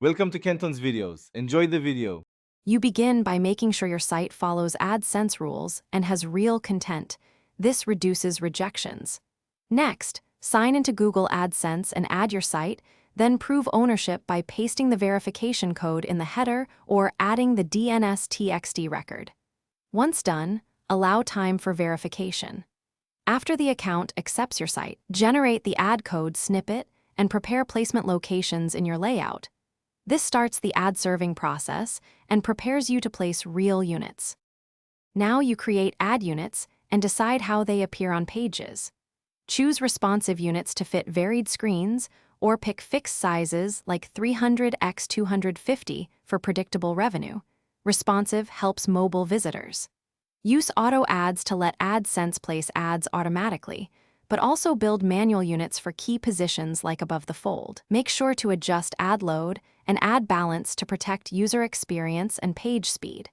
Welcome to Kenton's videos. Enjoy the video. You begin by making sure your site follows AdSense rules and has real content. This reduces rejections. Next, sign into Google AdSense and add your site, then prove ownership by pasting the verification code in the header or adding the DNS-TXT record. Once done, allow time for verification. After the account accepts your site, generate the ad code snippet and prepare placement locations in your layout. This starts the ad serving process and prepares you to place real units. Now you create ad units and decide how they appear on pages. Choose responsive units to fit varied screens or pick fixed sizes like 300 x 250 for predictable revenue. Responsive helps mobile visitors. Use auto ads to let AdSense place ads automatically, but also build manual units for key positions like above the fold. Make sure to adjust ad load and ad balance to protect user experience and page speed,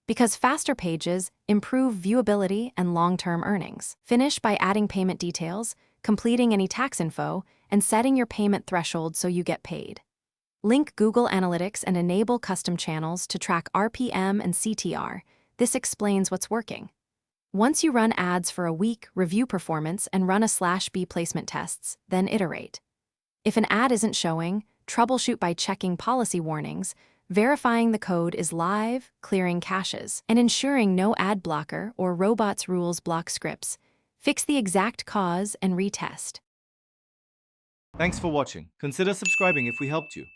because faster pages improve viewability and long-term earnings. Finish by adding payment details, completing any tax info, and setting your payment threshold so you get paid. Link Google Analytics and enable custom channels to track RPM and CTR. This explains what's working. Once you run ads for a week, review performance and run a/B placement tests, then iterate. If an ad isn't showing, troubleshoot by checking policy warnings, verifying the code is live, clearing caches, and ensuring no ad blocker or robots rules block scripts. Fix the exact cause and retest. Thanks for watching. Consider subscribing if we helped you.